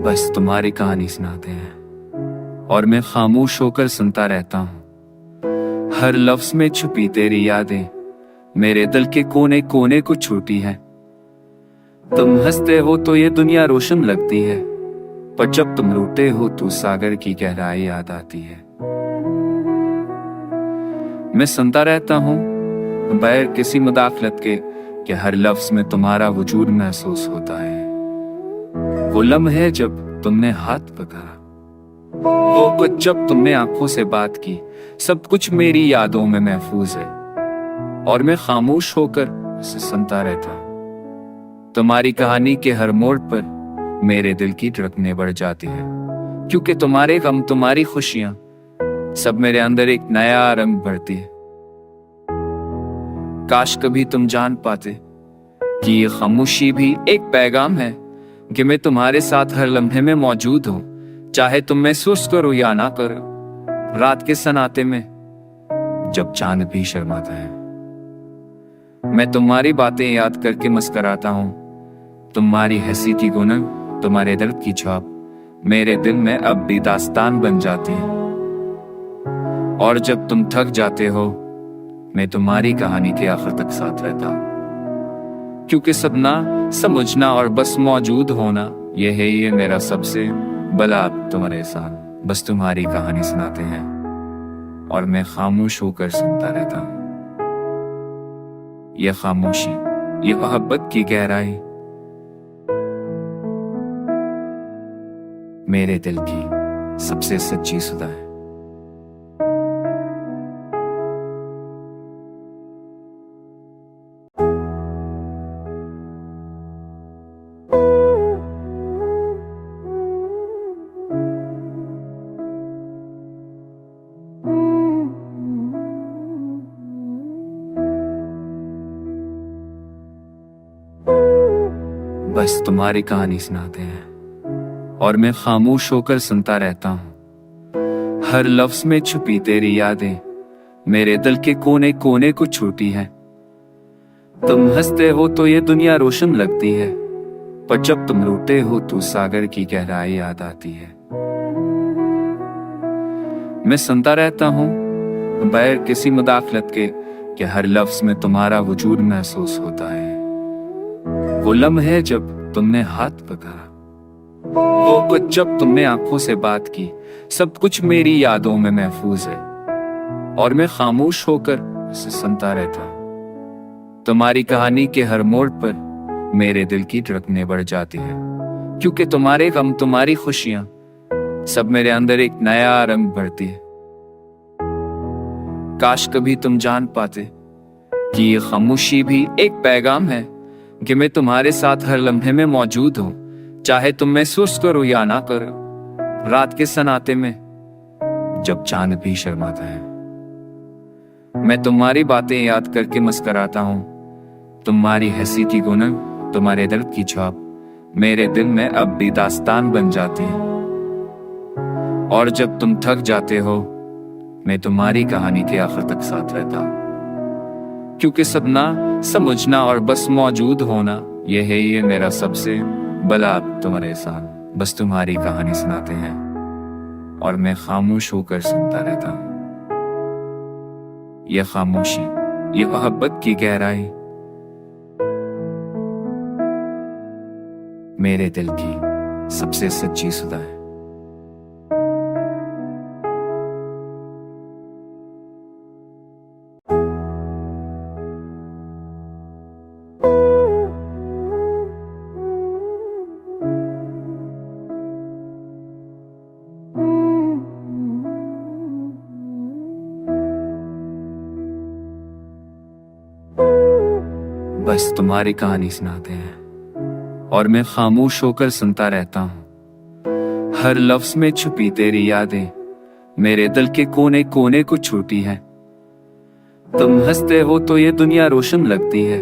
बस तुम्हारी कहानी सुनाते हैं और मैं खामोश होकर सुनता रहता हूँ। हर लफ्ज में छुपी तेरी यादें मेरे दिल के कोने कोने को छूती है। तुम हंसते हो तो ये दुनिया रोशन लगती है, पर जब तुम रोते हो तो सागर की गहराई याद आती है। मैं सुनता रहता हूँ बगैर किसी मुदाखलत के कि हर लफ्ज में तुम्हारा वजूद महसूस होता है। वो लम्हे जब तुमने हाथ पकड़ा, वो पल जब तुमने आंखों से बात की, सब कुछ मेरी यादों में महफूज है और मैं खामोश होकर उसे सुनता रहता हूँ। तुम्हारी कहानी के हर मोड़ पर मेरे दिल की धड़कनें बढ़ जाती है, क्योंकि तुम्हारे गम तुम्हारी खुशियां सब मेरे अंदर एक नया रंग भरती है। काश कभी तुम जान पाते कि ये खामोशी भी एक पैगाम है कि मैं तुम्हारे साथ हर लम्हे में मौजूद हूं, चाहे तुम महसूस करो या ना करो। रात के सन्नाटे में जब चांद भी शर्माता है, मैं तुम्हारी बातें याद करके मुस्कुराता हूं। तुम्हारी हंसी की गुनगुन, तुम्हारे दर्द की छाप मेरे दिल में अब भी दास्तान बन जाती है। और जब तुम थक जाते हो, मैं तुम्हारी कहानी के आखिर तक साथ रहता हूं, क्योंकि सदना समझना और बस मौजूद होना ये है ये मेरा सबसे बड़ा तुम्हारे साथ। बस तुम्हारी कहानी सुनाते हैं और मैं खामोश होकर सुनता रहता हूं। ये खामोशी, ये मोहब्बत की गहराई मेरे दिल की सबसे सच्ची सुधा है। बस तुम्हारी कहानी सुनाते हैं और मैं खामोश होकर सुनता रहता हूँ। हर लफ्ज में छुपी तेरी यादें मेरे दिल के कोने कोने को छूती है। तुम हंसते हो तो ये दुनिया रोशन लगती है, पर जब तुम रोते हो तो सागर की गहराई याद आती है। मैं सुनता रहता हूँ बगैर किसी मुदाखलत के कि हर लफ्ज में तुम्हारा वजूद महसूस होता है। वो लम्हे जब तुमने हाथ पकड़ा, वो पल जब तुमने आंखों से बात की, सब कुछ मेरी यादों में महफूज है और मैं खामोश होकर उसे सुनता रहता हूं। तुम्हारी कहानी के हर मोड़ पर मेरे दिल की धड़कनें बढ़ जाती है, क्योंकि तुम्हारे गम तुम्हारी खुशियां सब मेरे अंदर एक नया रंग भरती है। काश कभी तुम जान पाते कि ये खामोशी भी एक पैगाम है कि मैं तुम्हारे साथ हर लम्हे में मौजूद हूं, चाहे तुम महसूस करो या ना करो। रात के सन्नाटे में जब चांद भी शर्माता है, मैं तुम्हारी बातें याद करके मुस्कुराता हूं। तुम्हारी हंसी की गुनगुन, तुम्हारे दर्द की छाप मेरे दिल में अब भी दास्तान बन जाती है। और जब तुम थक जाते हो, मैं तुम्हारी कहानी के आखिर तक साथ रहता हूं, क्योंकि सदना समझना और बस मौजूद होना ये है ये मेरा सबसे बड़ा तुम्हारे साथ। बस तुम्हारी कहानी सुनाते हैं और मैं खामोश होकर सुनता रहता हूं। ये खामोशी, ये मोहब्बत की गहराई मेरे दिल की सबसे सच्ची सुधा है। बस तुम्हारी कहानी सुनाते हैं और मैं खामोश होकर सुनता रहता हूँ। हर लफ्ज में छुपी तेरी यादें मेरे दिल के कोने कोने को छूती है। तुम हंसते हो तो ये दुनिया रोशन लगती है,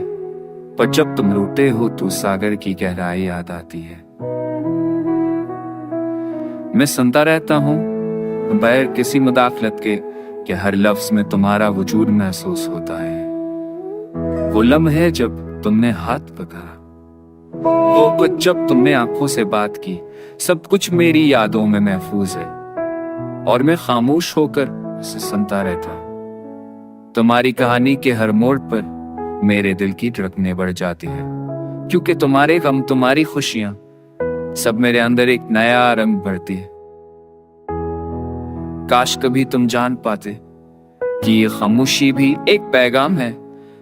पर जब तुम रोते हो तो सागर की गहराई याद आती है। मैं सुनता रहता हूँ बगैर किसी मुदाखलत के कि हर लफ्ज में तुम्हारा वजूद महसूस होता है। वो लम्हे जब तुमने हाथ पकड़ा, वो कुछ जब तुमने आंखों से बात की, सब कुछ मेरी यादों में महफूज है और मैं खामोश होकर उसे सुनता रहता। तुम्हारी कहानी के हर मोड़ पर मेरे दिल की धड़कनें बढ़ जाती है, क्योंकि तुम्हारे गम, तुम्हारी खुशियां, सब मेरे अंदर एक नया रंग भरती है। काश कभी तुम जान पाते कि ये खामोशी भी एक पैगाम है,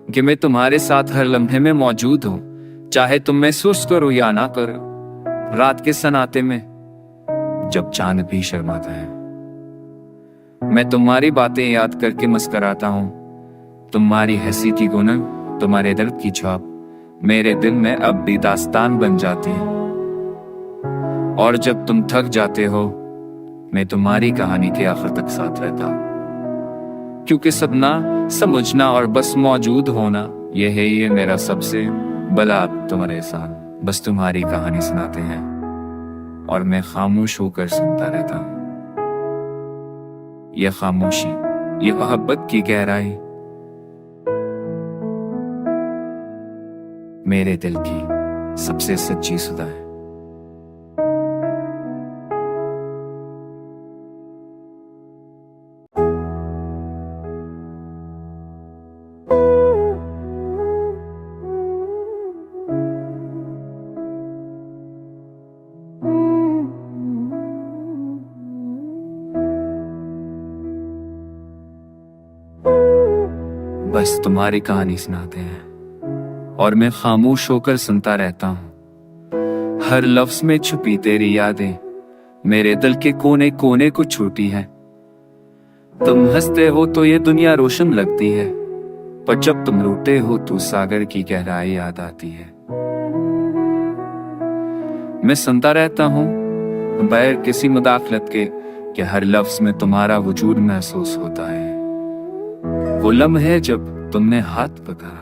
कि मैं तुम्हारे साथ हर लम्हे में मौजूद हूं, चाहे तुम महसूस करो या ना करो। रात के सन्नाटे में जब चांद भी शर्माता है, मैं तुम्हारी बातें याद करके मुस्कुराता हूं। तुम्हारी हंसी की गुनगुन, तुम्हारे दर्द की छाप मेरे दिल में अब भी दास्तान बन जाती है। और जब तुम थक जाते हो, मैं तुम्हारी कहानी के आखिर तक साथ रहता हूं, क्योंकि सपना समझना और बस मौजूद होना, यह है ये मेरा सबसे बड़ा। तुम्हारे साथ बस तुम्हारी कहानी सुनाते हैं और मैं खामोश होकर सुनता रहता हूं। यह खामोशी, ये मोहब्बत की गहराई मेरे दिल की सबसे सच्ची सुधा है। बस तुम्हारी कहानी सुनाते हैं और मैं खामोश होकर सुनता रहता हूं। हर लफ्ज में छुपी तेरी यादें मेरे दिल के कोने कोने को छूती हैं। तुम हंसते हो तो ये दुनिया रोशन लगती है, पर जब तुम रोते हो तो सागर की गहराई याद आती है। मैं सुनता रहता हूं बगैर किसी मुदाखलत के, कि हर लफ्ज में तुम्हारा वजूद महसूस होता है। वो लम्हे जब तुमने हाथ पकड़ा,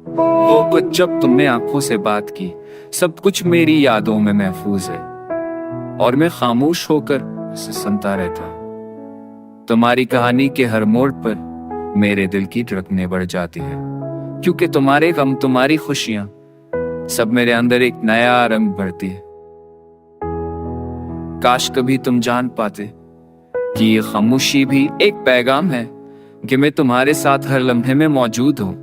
वो कुछ जब तुमने आंखों से बात की, सब कुछ मेरी यादों में महफूज है और मैं खामोश होकर उसे सुनता रहता। तुम्हारी कहानी के हर मोड़ पर मेरे दिल की धड़कनें बढ़ जाती है, क्योंकि तुम्हारे गम, तुम्हारी खुशियां, सब मेरे अंदर एक नया रंग भरती है। काश कभी तुम जान पाते कि ये खामोशी भी एक पैगाम है, कि मैं तुम्हारे साथ हर लम्हे में मौजूद हूं,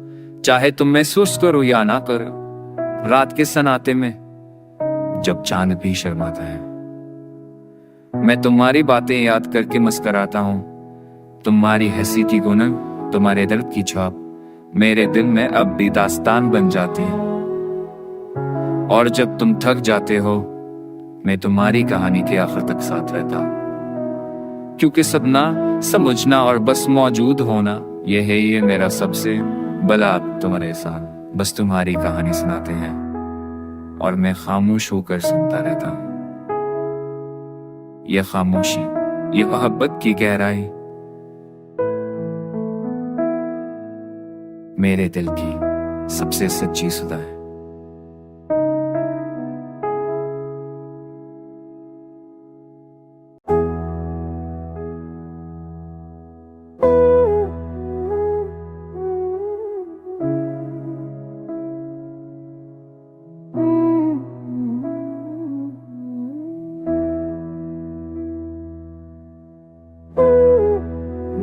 चाहे तुम महसूस करो या ना करो। रात के सन्नाटे में जब चांद भी शर्माता है, मैं तुम्हारी बातें याद करके मुस्कुराता हूं। तुम्हारी हंसी की गुनगुन, तुम्हारे दर्द की छाप मेरे दिल में अब भी दास्तान बन जाती है। और जब तुम थक जाते हो, मैं तुम्हारी कहानी के आखिर तक साथ रहता हूं, क्योंकि सपना समझना और बस मौजूद होना, यह है ये मेरा सबसे बड़ा। तुम्हारे साथ बस तुम्हारी कहानी सुनाते हैं और मैं खामोश होकर सुनता रहता हूं। यह खामोशी, ये मोहब्बत की गहराई मेरे दिल की सबसे सच्ची सुधा है।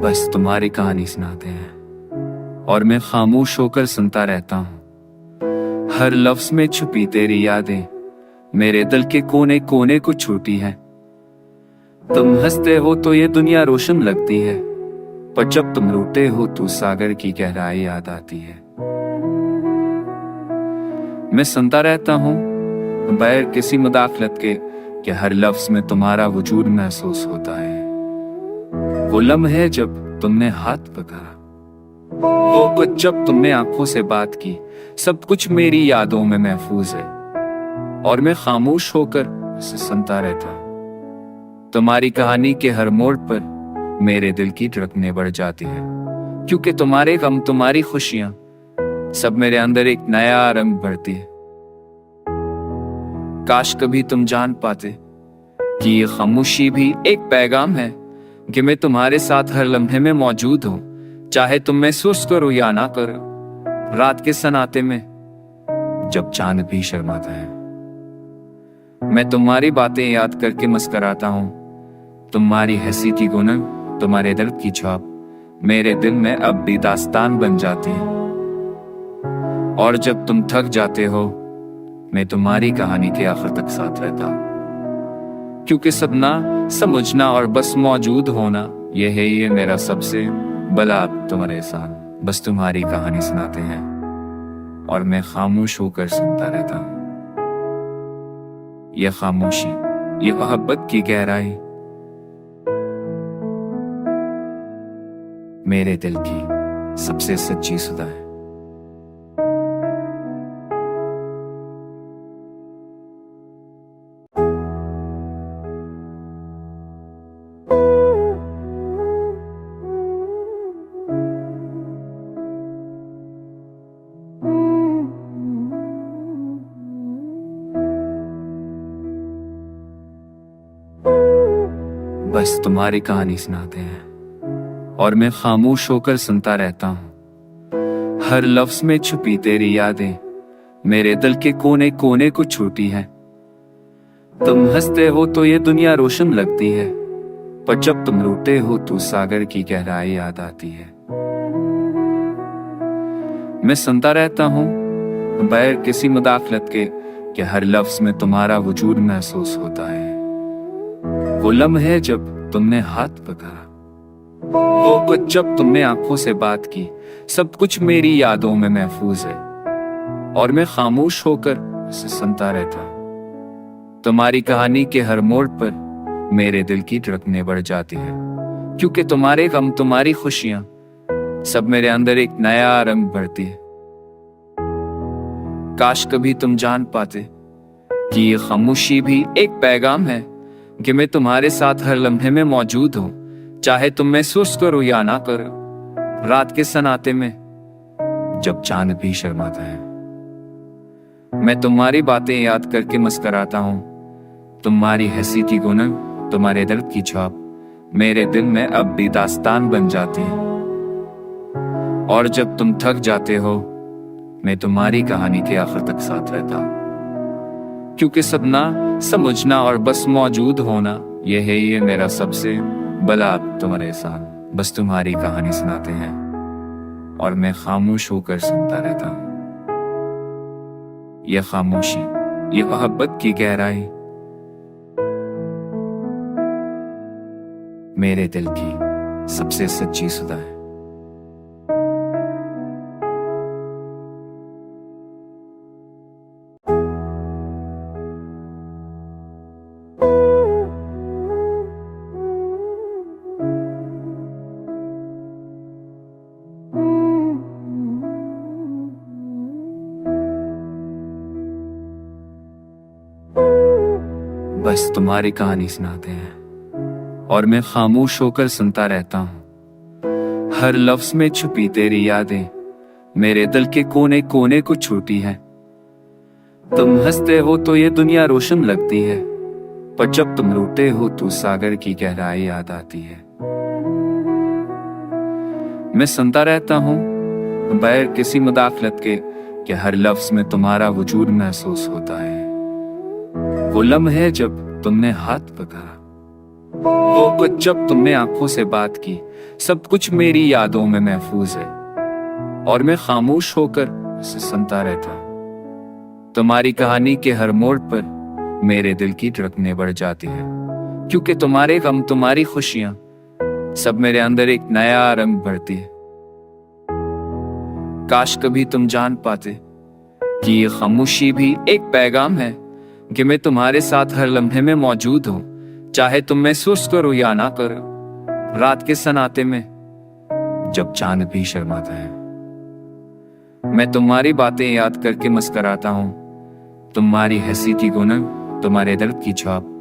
बस तुम्हारी कहानी सुनाते हैं और मैं खामोश होकर सुनता रहता हूं। हर लफ्ज में छुपी तेरी यादें मेरे दिल के कोने कोने को छूती हैं। तुम हंसते हो तो ये दुनिया रोशन लगती है, पर जब तुम रोते हो तो सागर की गहराई याद आती है। मैं सुनता रहता हूं बगैर किसी मुदाखलत के, कि हर लफ्ज में तुम्हारा वजूद महसूस होता है। वो लम्हे जब तुमने हाथ पकड़ा, वो कुछ जब तुमने आंखों से बात की, सब कुछ मेरी यादों में महफूज है और मैं खामोश होकर उसे सुनता रहता। तुम्हारी कहानी के हर मोड़ पर मेरे दिल की धड़कनें बढ़ जाती है, क्योंकि तुम्हारे गम, तुम्हारी खुशियां, सब मेरे अंदर एक नया रंग भरती है। काश कभी तुम जान पाते कि ये खामोशी भी एक पैगाम है, कि मैं तुम्हारे साथ हर लम्हे में मौजूद हूं, चाहे तुम महसूस करो या ना करो। रात के सन्नाटे में जब चांद भी शर्माता है। मैं तुम्हारी बातें याद करके मुस्कुराता हूँ। तुम्हारी हंसी की गुनगुन, तुम्हारे दर्द की छाप मेरे दिल में अब भी दास्तान बन जाती है। और जब तुम थक जाते हो, मैं तुम्हारी कहानी के आखिर तक साथ रहता हूँ। क्योंकि सपना समझना और बस मौजूद होना, यह है ये मेरा सबसे बड़ा अब तुम्हारे साथ। बस तुम्हारी कहानी सुनाते हैं और मैं खामोश होकर सुनता रहता हूँ। यह खामोशी, ये मोहब्बत की गहराई मेरे दिल की सबसे सच्ची सुधा है। बस तुम्हारी कहानी सुनाते हैं और मैं खामोश होकर सुनता रहता हूँ। हर लफ्ज में छुपी तेरी यादें मेरे दिल के कोने कोने को छूती हैं। तुम हंसते हो तो ये दुनिया रोशन लगती है, पर जब तुम रोते हो तो सागर की गहराई याद आती है। मैं सुनता रहता हूँ बगैर किसी मुदाखलत के कि हर लफ्ज में तुम्हारा वजूद महसूस होता है। वो लम्हे जब तुमने हाथ पकड़ा, वो जब तुमने आंखों से बात की, सब कुछ मेरी यादों में महफूज है और मैं खामोश होकर उसे सुनता रहता। तुम्हारी कहानी के हर मोड़ पर मेरे दिल की धड़कनें बढ़ जाती है, क्योंकि तुम्हारे गम, तुम्हारी खुशियां, सब मेरे अंदर एक नया रंग भरती है। काश कभी तुम जान पाते कि ये खामोशी भी एक पैगाम है कि मैं तुम्हारे साथ हर लम्हे में मौजूद हूँ, चाहे तुम महसूस करो या ना करो। रात के सन्नाटे में जब चांद भी शर्माता है, मैं तुम्हारी बातें याद करके मुस्कुराता हूँ। तुम्हारी हंसी की गुनगुन, तुम्हारे दर्द की छाप मेरे दिल में अब भी दास्तान बन जाती है। और जब तुम थक जाते हो, मैं तुम्हारी कहानी के आखिर तक साथ रहता हूँ। क्योंकि सपना समझना और बस मौजूद होना, यह है ये मेरा सबसे बड़ा अब तुम्हारे साथ। बस तुम्हारी कहानी सुनाते हैं और मैं खामोश होकर सुनता रहता हूँ। यह खामोशी, ये मोहब्बत की गहराई मेरे दिल की सबसे सच्ची सुधा है। बस तुम्हारी कहानी सुनाते हैं और मैं खामोश होकर सुनता रहता हूँ। हर लफ्ज में छुपी तेरी यादें मेरे दिल के कोने कोने को छूती हैं। तुम हंसते हो तो ये दुनिया रोशन लगती है, पर जब तुम रोते हो तो सागर की गहराई याद आती है। मैं सुनता रहता हूँ बगैर किसी मुदाखलत के कि हर लफ्ज में तुम्हारा वजूद महसूस होता है। वो लम्हे जब तुमने हाथ पकड़ा, वो जब तुमने आंखों से बात की, सब कुछ मेरी यादों में महफूज है और मैं खामोश होकर उसे सुनता रहता। तुम्हारी कहानी के हर मोड़ पर मेरे दिल की धड़कनें बढ़ जाती है, क्योंकि तुम्हारे गम, तुम्हारी खुशियां, सब मेरे अंदर एक नया रंग भरती है। काश कभी तुम जान पाते कि ये खामोशी भी एक पैगाम है कि मैं तुम्हारे साथ हर लम्हे में मौजूद हूँ, चाहे तुम महसूस करो या ना करो। रात के सन्नाटे में जब चांद भी शर्माता है, मैं तुम्हारी बातें याद करके मुस्कुराता हूँ। तुम्हारी हंसी की गुनगुन, तुम्हारे दर्द की छाप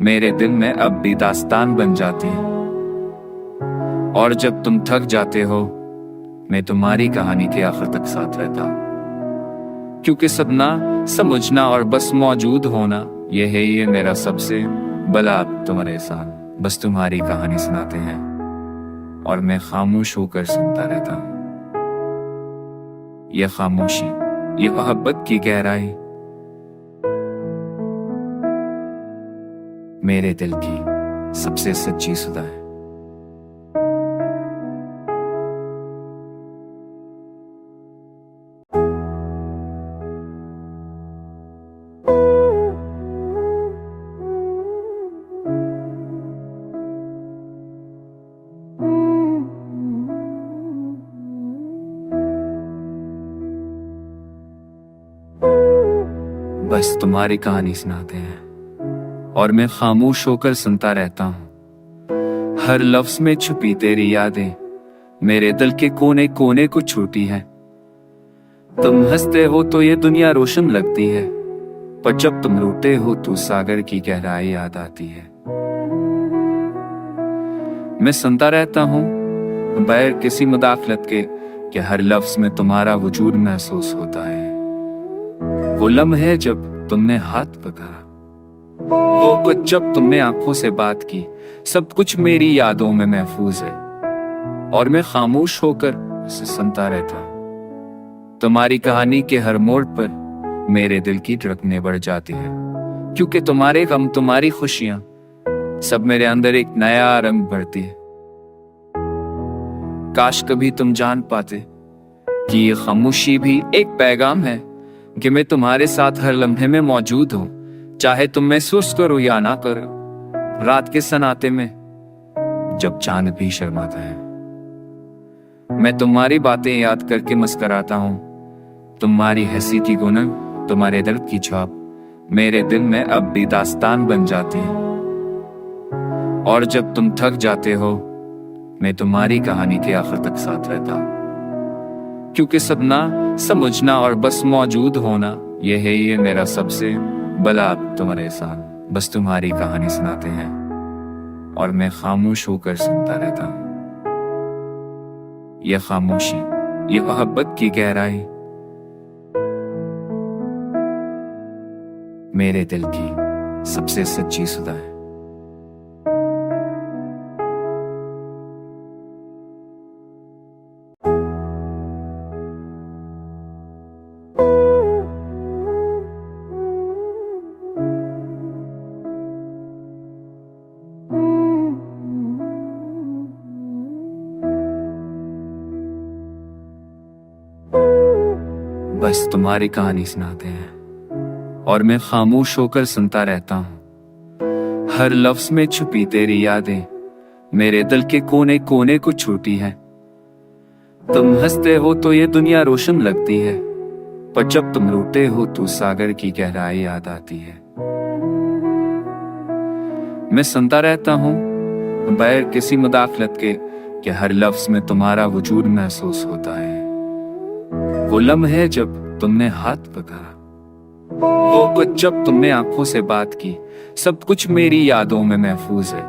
मेरे दिल में अब भी दास्तान बन जाती है। और जब तुम थक जाते हो, मैं तुम्हारी कहानी के आखिर तक साथ रहता हूँ। क्योंकि सपना समझना और बस मौजूद होना, यह है ये मेरा सबसे बड़ा अब तुम्हारे साथ। बस तुम्हारी कहानी सुनाते हैं और मैं खामोश होकर सुनता रहता हूँ। यह खामोशी, ये मोहब्बत की गहराई मेरे दिल की सबसे सच्ची सुधा है। बस तुम्हारी कहानी सुनाते हैं और मैं खामोश होकर सुनता रहता हूँ। हर लफ्ज में छुपी तेरी यादें मेरे दिल के कोने कोने को छूती हैं। तुम हंसते हो तो ये दुनिया रोशन लगती है, पर जब तुम रोते हो तो सागर की गहराई याद आती है। मैं सुनता रहता हूँ बगैर किसी मुदाखलत के कि हर लफ्ज में तुम्हारा वजूद महसूस होता है। वो लम्हे जब तुमने हाथ पकड़ा, वो कुछ जब तुमने आंखों से बात की, सब कुछ मेरी यादों में महफूज है और मैं खामोश होकर उसे सुनता रहता। तुम्हारी कहानी के हर मोड़ पर मेरे दिल की धड़कनें बढ़ जाती है, क्योंकि तुम्हारे गम तुम्हारी खुशियां सब मेरे अंदर एक नया रंग भरती है। काश कभी तुम जान पाते कि ये खामोशी भी एक पैगाम है कि मैं तुम्हारे साथ हर लम्हे में मौजूद हूं, चाहे तुम महसूस करो या ना करो। रात के सन्नाटे में जब चांद भी शर्माता है, मैं तुम्हारी बातें याद करके मुस्कुराता हूं। तुम्हारी हंसी की गुनगुन, तुम्हारे दर्द की छाप मेरे दिल में अब भी दास्तान बन जाती है। और जब तुम थक जाते हो, मैं तुम्हारी कहानी के आखिर तक साथ रहता हूं, क्योंकि सदना समझना और बस मौजूद होना, ये मेरा सबसे बड़ा तुम्हारे साथ। बस तुम्हारी कहानी सुनाते हैं और मैं खामोश होकर सुनता रहता हूं। ये खामोशी, ये मोहब्बत की गहराई मेरे दिल की सबसे सच्ची सुधा है। बस तुम्हारी कहानी सुनाते हैं और मैं खामोश होकर सुनता रहता हूँ। हर लफ्ज में छुपी तेरी यादें मेरे दिल के कोने कोने को छूती हैं। तुम हंसते हो तो ये दुनिया रोशन लगती है, पर जब तुम रोते हो तो सागर की गहराई याद आती है। मैं सुनता रहता हूँ बगैर किसी मुदाखलत के कि हर लफ्ज में तुम्हारा वजूद महसूस होता है। वो लम्हे जब तुमने हाथ पकड़ा, वो कुछ जब तुमने आंखों से बात की, सब कुछ मेरी यादों में महफूज है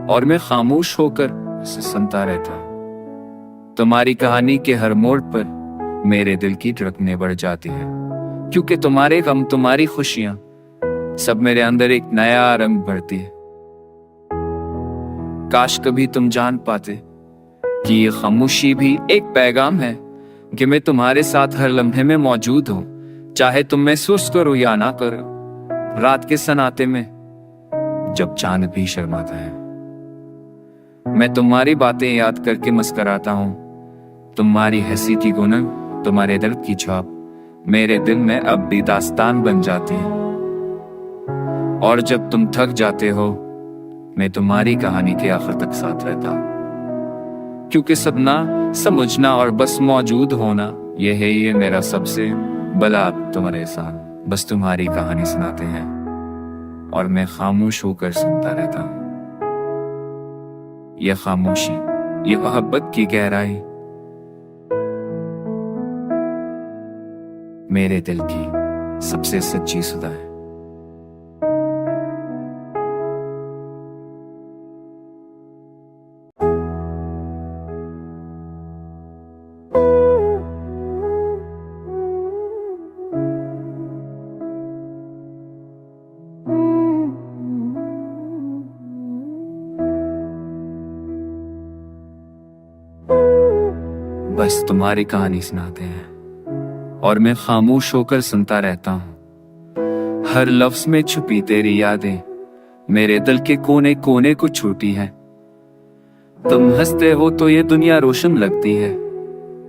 और मैं खामोश होकर उसे सुनता रहता। तुम्हारी कहानी के हर मोड़ पर मेरे दिल की धड़कनें बढ़ जाती है, क्योंकि तुम्हारे गम तुम्हारी खुशियां सब मेरे अंदर एक नया रंग भरती है। काश कभी तुम जान पाते कि ये खामोशी भी एक पैगाम है कि मैं तुम्हारे साथ हर लम्हे में मौजूद हूं, चाहे तुम महसूस करो या ना करो। रात के सन्नाटे में जब चांद भी शर्माता है, मैं तुम्हारी बातें याद करके मुस्कुराता हूं। तुम्हारी हंसी की गुनगुन, तुम्हारे दर्द की छाप मेरे दिल में अब भी दास्तान बन जाती है। और जब तुम थक जाते हो, मैं तुम्हारी कहानी के आखिर तक साथ रहता हूं, क्योंकि सदना समझना और बस मौजूद होना, ये मेरा सबसे बड़ा तुम्हारे साथ। बस तुम्हारी कहानी सुनाते हैं और मैं खामोश होकर सुनता रहता हूं। ये खामोशी, ये मोहब्बत की गहराई मेरे दिल की सबसे सच्ची सुधा है। बस तुम्हारी कहानी सुनाते हैं और मैं खामोश होकर सुनता रहता हूँ। हर लफ्ज में छुपी तेरी यादें मेरे दिल के कोने कोने को छूती है। तुम हंसते हो तो ये दुनिया रोशन लगती है,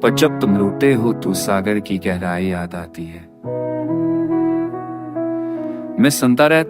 पर जब तुम रोते हो तो सागर की गहराई याद आती है। मैं सुनता रहता